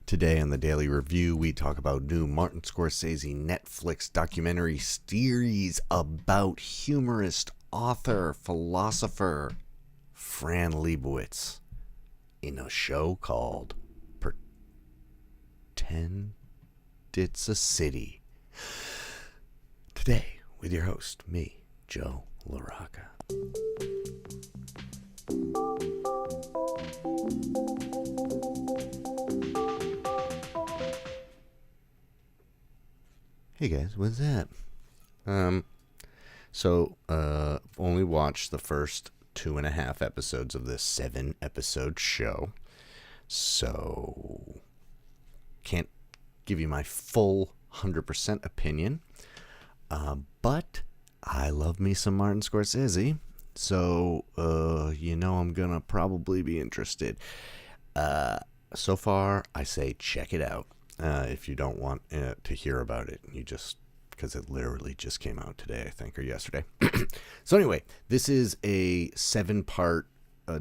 Today on the Daily Review, we talk about new Martin Scorsese Netflix documentary series about humorist, author, philosopher Fran Lebowitz in a show called Pretend It's a City. Today, with your host, me, Joe LaRocca. Hey guys, what's that? Only watched the first 2.5 episodes of this 7-episode show, so can't give you my full 100% opinion, but I love me some Martin Scorsese, so, I'm gonna probably be interested. So far, I say check it out. If you don't want to hear about it, because it literally just came out today, I think, or yesterday. So anyway, this is a 7-part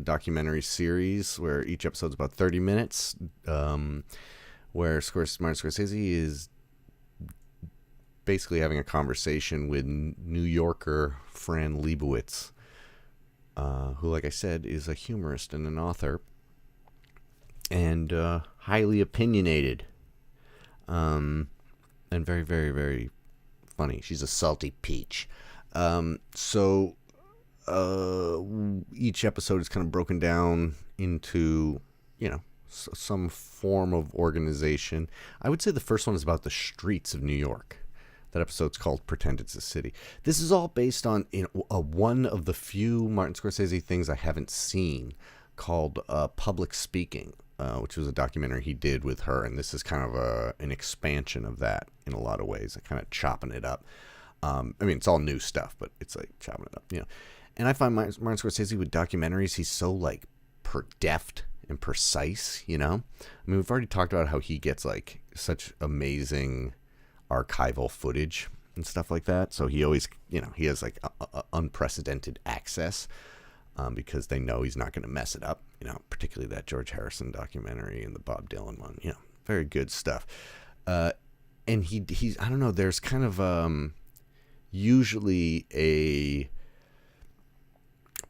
documentary series where each episode's about 30 minutes, where Martin Scorsese is basically having a conversation with New Yorker Fran Lebowitz, who, like I said, is a humorist and an author, and highly opinionated. And very, very, very funny. She's a salty peach. Each episode is kind of broken down into, some form of organization. I would say the first one is about the streets of New York. That episode's called Pretend It's a City. This is all based on one of the few Martin Scorsese things I haven't seen called Public Speaking, which was a documentary he did with her, and this is kind of an expansion of that in a lot of ways, kind of chopping it up. It's all new stuff, but it's like chopping it up, And I find Martin Scorsese with documentaries, he's so deft and precise, we've already talked about how he gets such amazing archival footage and stuff like that. So he always, he has unprecedented access. Because they know he's not going to mess it up, particularly that George Harrison documentary and the Bob Dylan one, very good stuff. And he's, I don't know, there's kind of usually a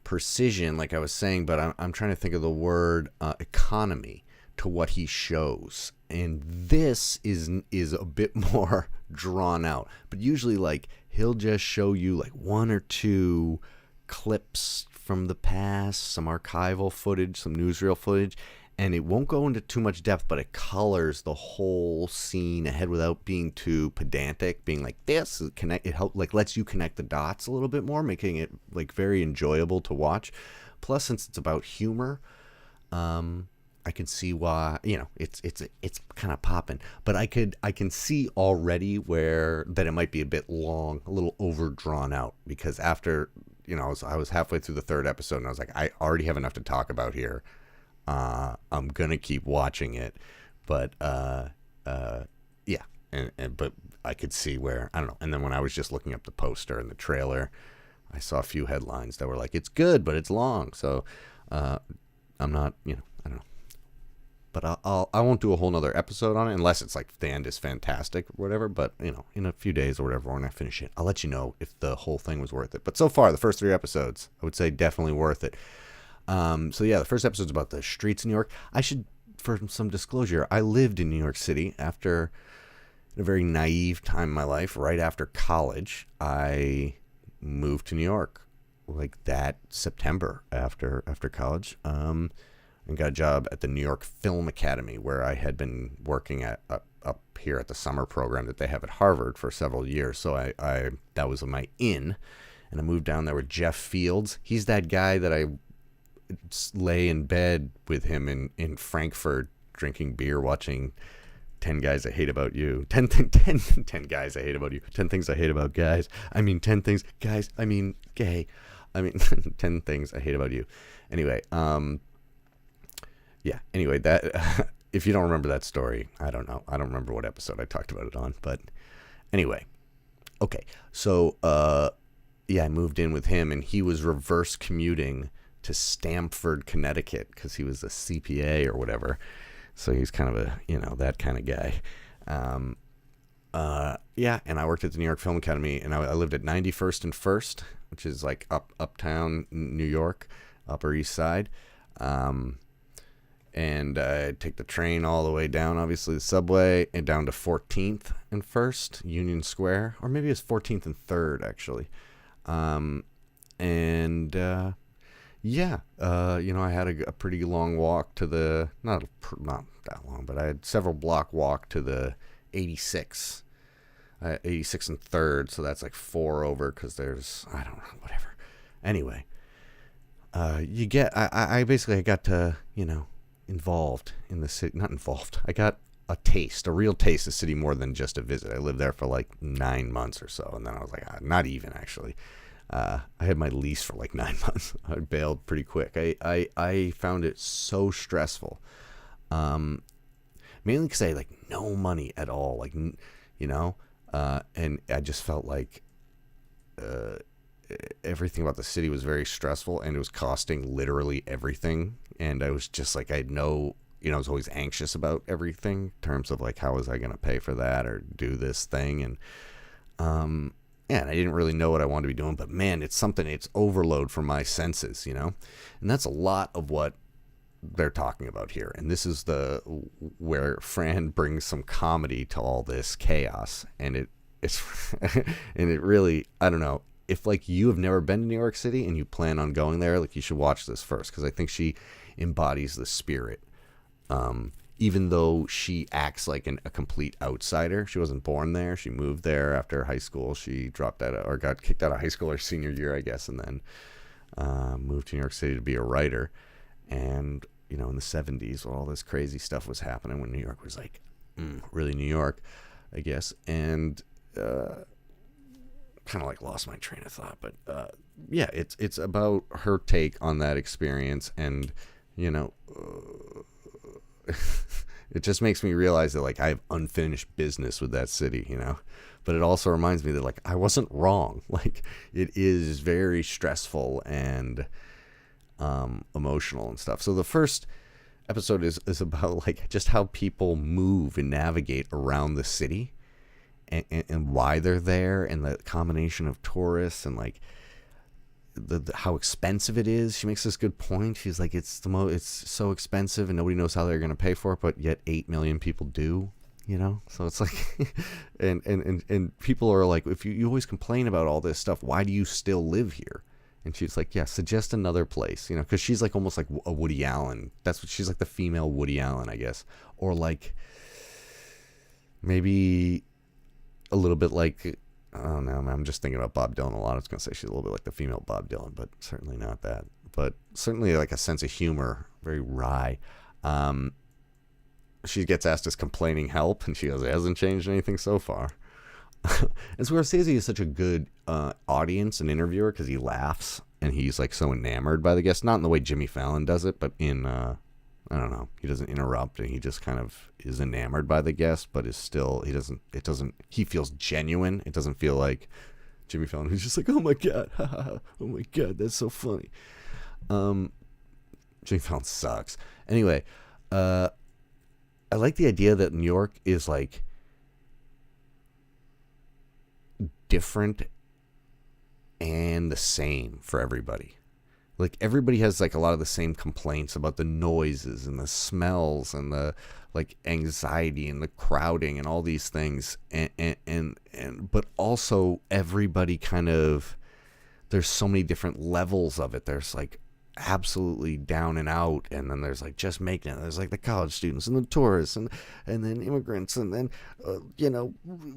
precision, like I was saying, but I'm trying to think of the word economy to what he shows. And this is a bit more drawn out, but usually he'll just show you one or two clips from the past, some archival footage, some newsreel footage, and it won't go into too much depth, but it colors the whole scene ahead without being too pedantic, being this. It lets you connect the dots a little bit more, making it very enjoyable to watch. Plus, since it's about humor, I can see why, it's kind of popping, but I can see already that it might be a bit long, a little overdrawn out, because after, I was halfway through the 3rd episode and I was like, I already have enough to talk about here. I'm going to keep watching it, but, yeah. But I could see where, I don't know. And then when I was just looking up the poster and the trailer, I saw a few headlines that were it's good, but it's long. So, I'm not, I don't know. But I won't do a whole nother episode on it unless it's the end is fantastic or whatever. But, in a few days or whatever, when I finish it, I'll let you know if the whole thing was worth it. But so far, the first 3 episodes, I would say definitely worth it. The first episode's about the streets of New York. I should, for some disclosure, I lived in New York City after a very naive time in my life. Right after college, I moved to New York that September after college. And got a job at the New York Film Academy, where I had been working up here at the summer program that they have at Harvard for several years. So I that was my in, and I moved down there with Jeff Fields. He's that guy that I lay in bed with him in Frankfurt, drinking beer, watching 10 Guys I Hate About You. 10 Guys I Hate About You. 10 Things I Hate About Guys. 10 Things, guys, gay. 10 Things I Hate About You. Anyway, yeah, anyway, that if you don't remember that story, I don't know. I don't remember what episode I talked about it on, but anyway. Okay, so, I moved in with him, and he was reverse commuting to Stamford, Connecticut, because he was a CPA or whatever. So he's kind of a, that kind of guy. Yeah, and I worked at the New York Film Academy, and I lived at 91st and First, which is like uptown New York, Upper East Side. And I'd take the train all the way down, obviously the subway, and down to 14th and First, Union Square, or maybe it's 14th and 3rd actually. I had a pretty long walk to the not that long, but I had several block walk to the 86 and 3rd, so that's like 4 over because there's, I don't know, whatever. Anyway, I basically got to, involved in the city. Not involved, I got a real taste of the city more than just a visit. I lived there for like 9 months or so, and then I was like, not even actually. I had my lease for like 9 months. I bailed pretty quick. I found it so stressful, mainly because I had like no money at all, and I just felt like everything about the city was very stressful, and it was costing literally everything. And I was just like, I was always anxious about everything in terms of like, how was I going to pay for that or do this thing? And, and I didn't really know what I wanted to be doing, but man, it's overload for my senses, and that's a lot of what they're talking about here. And this is where Fran brings some comedy to all this chaos. And it's, and it really, I don't know, if like you have never been to New York City and you plan on going there, like you should watch this first, because I think she embodies the spirit. Even though she acts like a complete outsider. She wasn't born there. She moved there after high school. She dropped out or got kicked out of high school her senior year, I guess, and then moved to New York City to be a writer. And, in the 70s, when all this crazy stuff was happening, when New York was like, really New York, I guess. And kind of like lost my train of thought. But yeah, it's about her take on that experience. And, it just makes me realize that like I have unfinished business with that city, but it also reminds me that like I wasn't wrong. Like it is very stressful and emotional and stuff. So the first episode is about like just how people move and navigate around the city and why they're there, and the combination of tourists and like how expensive it is. She makes this good point. She's like, it's so expensive and nobody knows how they're going to pay for it, but yet 8 million people do, so it's like and people are like, if you always complain about all this stuff, why do you still live here? And she's like, yeah, suggest another place, because she's like almost like a Woody Allen. That's what she's like, the female Woody Allen, I guess, or like maybe a little bit like, I don't know, I'm just thinking about Bob Dylan a lot. I was going to say she's a little bit like the female Bob Dylan, but certainly not that. But certainly like a sense of humor, very wry. She gets asked, does complaining help? And she goes, it hasn't changed anything so far. And Scorsese is such a good audience and interviewer because he laughs and he's like so enamored by the guests. Not in the way Jimmy Fallon does it, but in, I don't know, he doesn't interrupt and he just kind of is enamored by the guest, but is still, he feels genuine. It doesn't feel like Jimmy Fallon who's just like, oh my God, oh my God, that's so funny. Jimmy Fallon sucks. Anyway, I like the idea that New York is like different and the same for everybody. Like everybody has like a lot of the same complaints about the noises and the smells and the like anxiety and the crowding and all these things, and but also everybody kind of, there's so many different levels of it. There's like absolutely down and out, and then there's like just making it. There's like the college students and the tourists and then immigrants, and then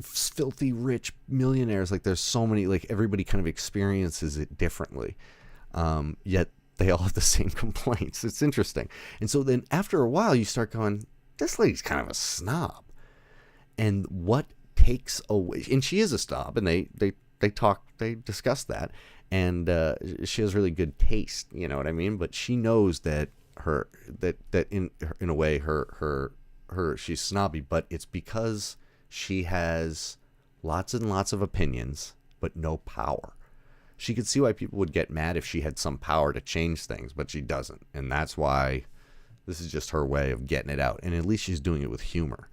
filthy rich millionaires. Like there's so many, like everybody kind of experiences it differently. Yet they all have the same complaints. It's interesting. And so then after a while you start going, this lady's kind of a snob. And what takes away, and she is a snob, and they discuss that, and she has really good taste, you know what I mean? But she knows that in a way her she's snobby, but it's because she has lots and lots of opinions but no power. She could see why people would get mad if she had some power to change things, but she doesn't. And that's why This is just her way of getting it out. And at least she's doing it with humor.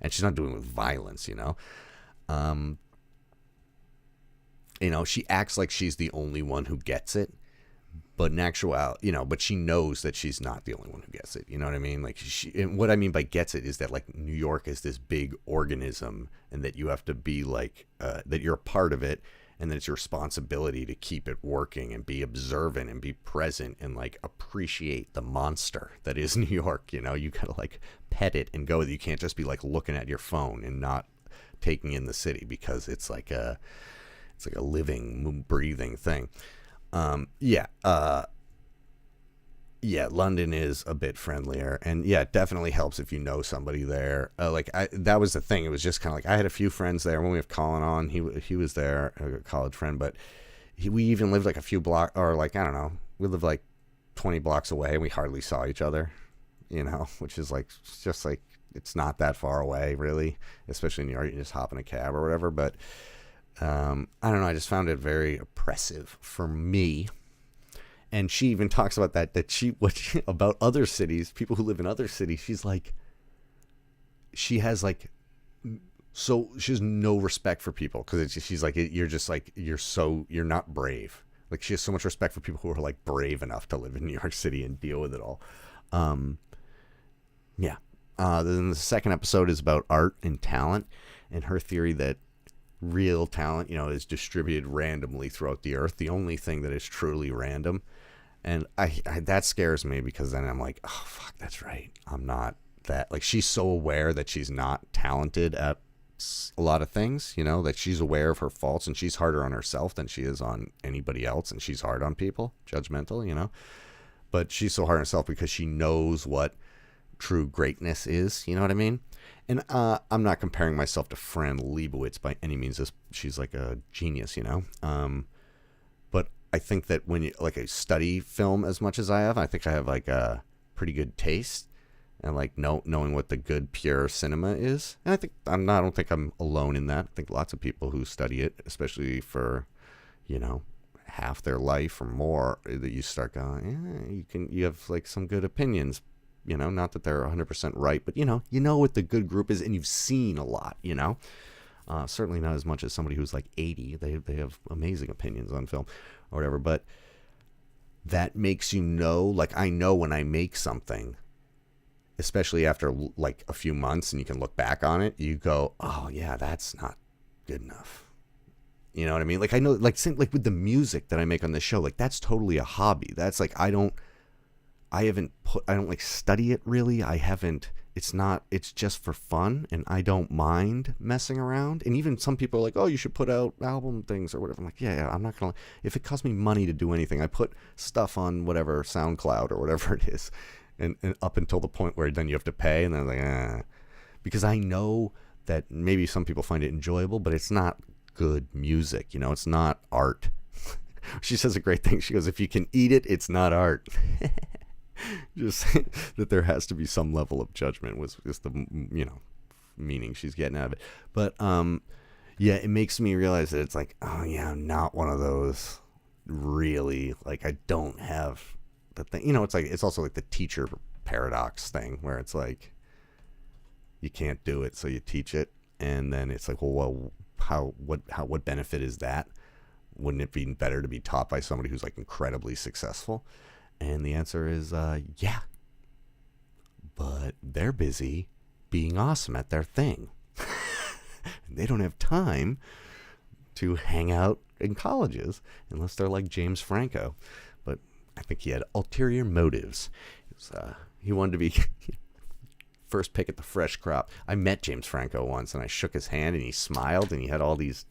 And she's not doing it with violence, she acts like she's the only one who gets it. But in actuality, but she knows that she's not the only one who gets it. You know what I mean? Like, and what I mean by gets it is that, like, New York is this big organism, and that you have to be like, that you're a part of it, and that it's your responsibility to keep it working and be observant and be present and, like, appreciate the monster that is New York. You gotta, like, pet it and go with it. You can't just be, like, looking at your phone and not taking in the city, because it's like a living, breathing thing. London is a bit friendlier, and it definitely helps if you know somebody there. That was the thing. It was just kind of like, I had a few friends there. When we have Colin on, he was there, a college friend, but we even lived like a few blocks, or like, I don't know, we lived like 20 blocks away, and we hardly saw each other, which is like, just like, it's not that far away, really, especially in New York. You just hop in a cab or whatever, but I don't know. I just found it very oppressive for me. And she even talks about about other cities, people who live in other cities. She's like, she has no respect for people, because she's like, you're just like, you're not brave. Like, she has so much respect for people who are like brave enough to live in New York City and deal with it all. Then the second episode is about art and talent, and her theory that real talent, is distributed randomly throughout the earth. The only thing that is truly random. And I that scares me, because then I'm like, oh, fuck, that's right. I'm not that. Like, she's so aware that she's not talented at a lot of things, that she's aware of her faults, and she's harder on herself than she is on anybody else. And she's hard on people, judgmental, but she's so hard on herself because she knows what true greatness is. You know what I mean? And I'm not comparing myself to Fran Lebowitz by any means. She's like a genius, but I think that when you I study film as much as I have, I think I have like a pretty good taste, and like knowing what the good pure cinema is. And I don't think I'm alone in that. I think lots of people who study it, especially for, half their life or more, that you start going, you have like some good opinions. Not that they're 100% right, but you know what the good group is, and you've seen a lot. Certainly not as much as somebody who's like 80. They have amazing opinions on film or whatever, but that makes like, I know when I make something, especially after like a few months, and you can look back on it, you go, oh yeah, that's not good enough. You know what I mean? Like, I know, like, same, like with the music that I make on the show, like, that's totally a hobby. That's like, I don't like study it really. It's just for fun, and I don't mind messing around. And even some people are like, oh, you should put out album things or whatever. I'm like, yeah, I'm not going to, if it costs me money to do anything, I put stuff on whatever, SoundCloud or whatever it is. And up until the point where then you have to pay, and then I'm like, because I know that maybe some people find it enjoyable, but it's not good music. It's not art. She says a great thing. She goes, if you can eat it, it's not art. Just that there has to be some level of judgment was just the meaning she's getting out of it. But it makes me realize that it's like, oh yeah, I'm not one of those really, like, I don't have the thing. It's like, it's also like the teacher paradox thing, where it's like, you can't do it, so you teach it, and then it's like, well, what benefit is that? Wouldn't it be better to be taught by somebody who's like incredibly successful? And the answer is, yeah. But they're busy being awesome at their thing. They don't have time to hang out in colleges unless they're like James Franco. But I think he had ulterior motives. He wanted to be first pick at the fresh crop. I met James Franco once, and I shook his hand, and he smiled, and he had all these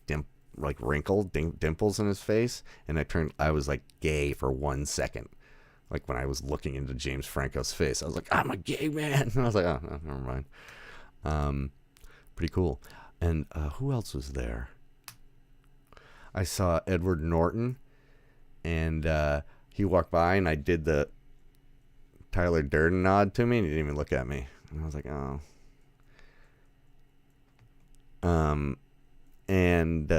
wrinkled dimples in his face. And I was like gay for 1 second. Like, when I was looking into James Franco's face, I was like, I'm a gay man. And I was like, oh, no, never mind. Pretty cool. And who else was there? I saw Edward Norton, and he walked by, and I did the Tyler Durden nod to me, and he didn't even look at me. And I was like, oh. And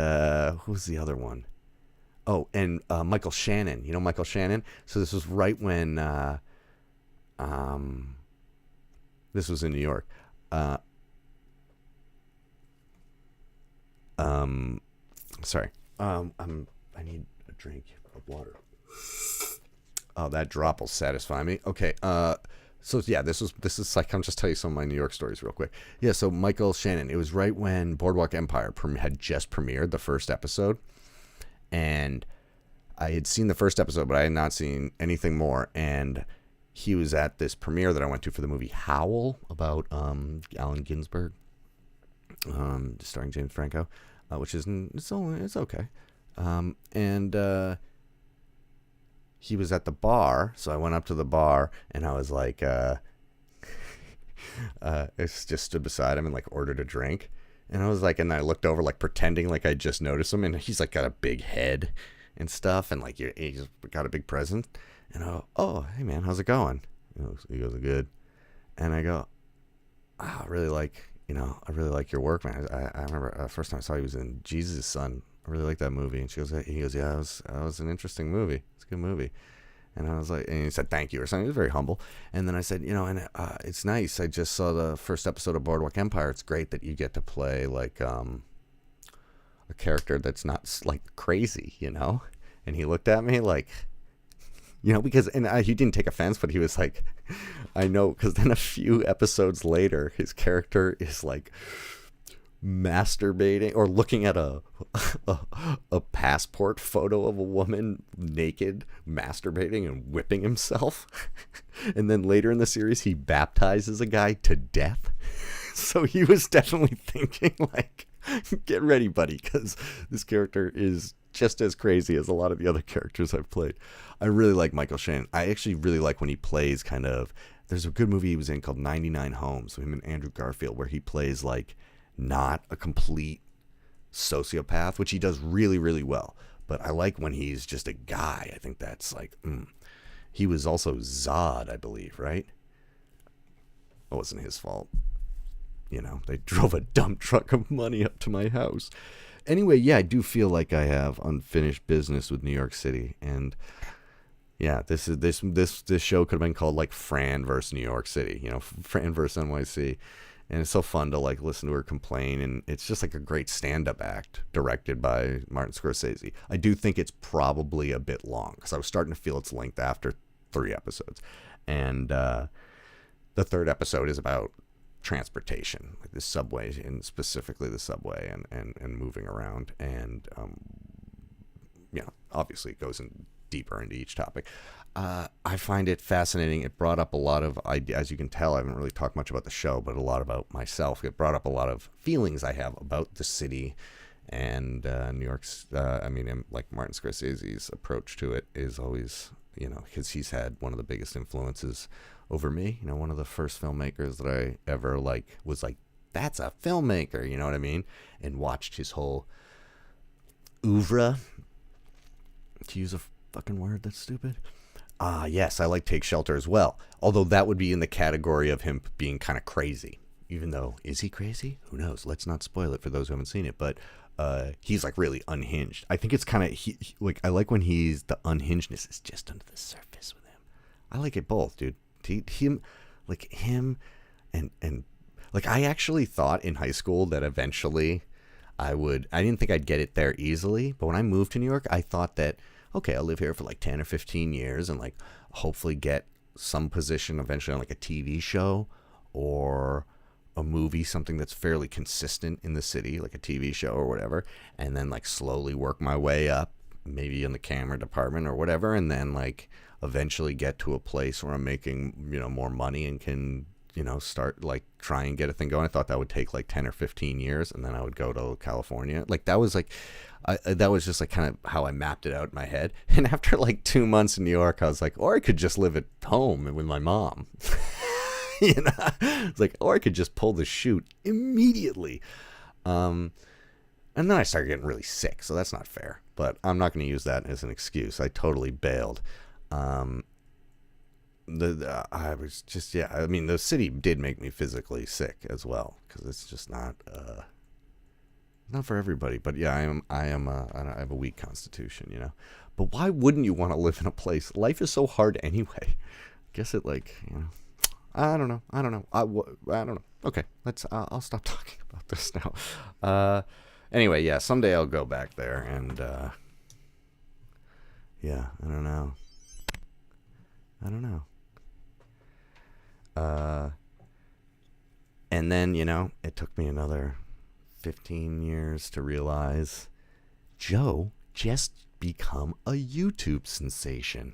who's the other one? Oh, and Michael Shannon. You know Michael Shannon? So this was right when This was in New York. Uh, um, sorry. I need a drink of water. Oh, that drop will satisfy me. Okay. So yeah, this is like, I'll just tell you some of my New York stories real quick. Yeah. So Michael Shannon, it was right when Boardwalk Empire had just premiered the first episode, and I had seen the first episode, but I had not seen anything more. And he was at this premiere that I went to for the movie Howl about Allen Ginsberg, starring James Franco, which is it's okay. And he was at the bar, so I went up to the bar and I was like, I just stood beside him and like ordered a drink. And I was like, and I looked over like pretending like I just noticed him, and he's like got a big head and stuff, and like he's got a big presence. And I go, oh, hey man, how's it going? He goes, good. And I go, oh, I really like your work, man. I remember first time I saw you was in Jesus' Son. I really like that movie. And he goes, yeah, that was an interesting movie. It's a good movie. And I was like, and he said, thank you or something. He was very humble. And then I said, and it's nice. I just saw the first episode of Boardwalk Empire. It's great that you get to play like a character that's not like crazy, And he looked at me like, because, and he didn't take offense, but he was like, I know, because then a few episodes later, his character is like masturbating or looking at a passport photo of a woman naked, masturbating and whipping himself. And then later in the series, he baptizes a guy to death. So he was definitely thinking like, get ready, buddy, because this character is just as crazy as a lot of the other characters I've played. I really like Michael Shannon. I actually really like when he plays kind of, there's a good movie he was in called 99 Homes with him and Andrew Garfield, where he plays like not a complete sociopath, which he does really, really well. But I like when he's just a guy. I think that's like, he was also Zod, I believe, right? It wasn't his fault. They drove a dump truck of money up to my house. Anyway, yeah, I do feel like I have unfinished business with New York City, and yeah, this show could have been called like Fran versus New York City, Fran versus NYC, and it's so fun to like listen to her complain, and it's just like a great stand-up act directed by Martin Scorsese. I do think it's probably a bit long because I was starting to feel its length after 3 episodes, and the 3rd episode is about transportation, like the subway, and specifically the subway and moving around, and obviously it goes in deeper into each topic. I find it fascinating. It brought up a lot of ideas. As you can tell, I haven't really talked much about the show, but a lot about myself. It brought up a lot of feelings I have about the city and New York's. Like Martin Scorsese's approach to it is always, because he's had one of the biggest influences over me, one of the first filmmakers that I ever was like, that's a filmmaker, you know what I mean? And watched his whole oeuvre, to use a fucking word that's stupid. Yes, I like Take Shelter as well. Although that would be in the category of him being kind of crazy. Even though, is he crazy? Who knows? Let's not spoil it for those who haven't seen it. But he's like really unhinged. I think it's kind of, I like when the unhingedness is just under the surface with him. I like it both, dude. Him and like, I actually thought in high school that eventually I didn't think I'd get it there easily, but when I moved to New York, I thought that, okay, I'll live here for like 10 or 15 years and like hopefully get some position eventually on like a TV show or a movie, something that's fairly consistent in the city, like a TV show or whatever, and then like slowly work my way up, maybe in the camera department or whatever, and then like eventually get to a place where I'm making, more money and can, start like try and get a thing going. I thought that would take like 10 or 15 years, and then I would go to California. Like that was like, that was just like kind of how I mapped it out in my head. And after like 2 months in New York, I was like, or I could just live at home with my mom. It's like, or I could just pull the chute immediately. And then I started getting really sick, so that's not fair. But I'm not going to use that as an excuse. I totally bailed. I was just, the city did make me physically sick as well, because it's just not for everybody. But yeah, I have a weak constitution, But why wouldn't you want to live in a place? Life is so hard anyway. I guess it I don't know. I don't know. I don't know. Okay, I'll stop talking about this now. Anyway, yeah, someday I'll go back there, and yeah, I don't know. I don't know. And then, it took me another 15 years to realize Joe just become a YouTube sensation.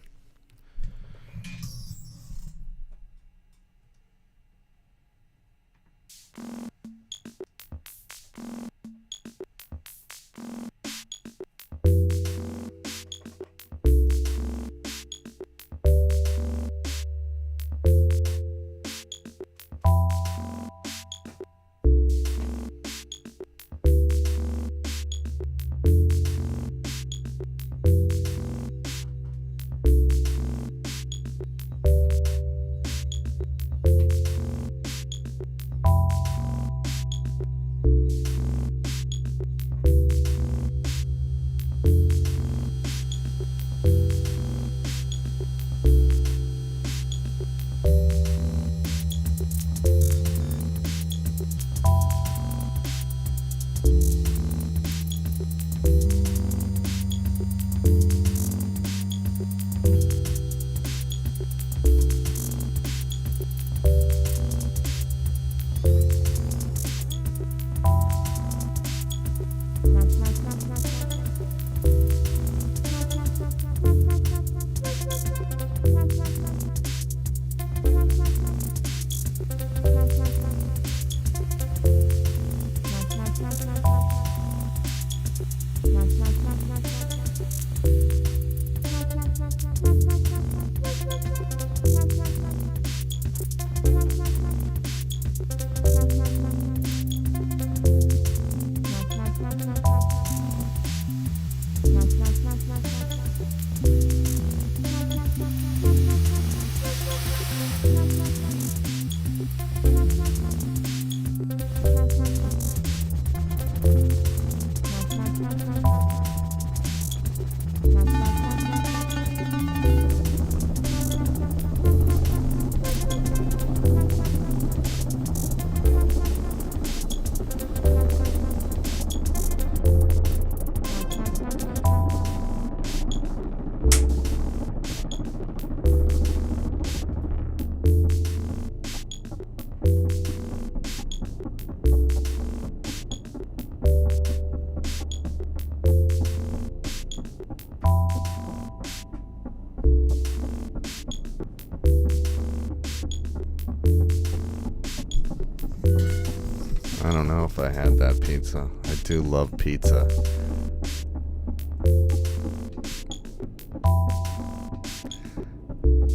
I don't know if I had that pizza. I do love pizza.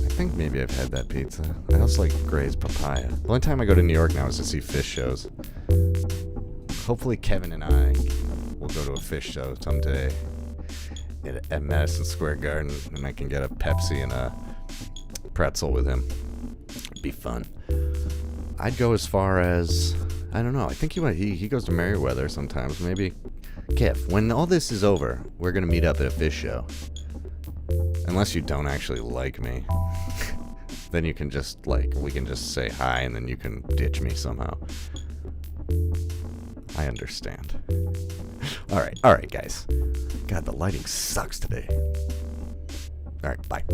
I think maybe I've had that pizza. I also like Gray's papaya. The only time I go to New York now is to see Fish shows. Hopefully Kevin and I will go to a Fish show someday at Madison Square Garden, and I can get a Pepsi and a pretzel with him. It'd be fun. I'd go as far as, I don't know, I think he goes to Merriweather sometimes. Maybe, Kev, when all this is over, we're going to meet up at a Fish show. Unless you don't actually like me. Then you can just, we can just say hi and then you can ditch me somehow. I understand. Alright, guys. God, the lighting sucks today. Alright, bye.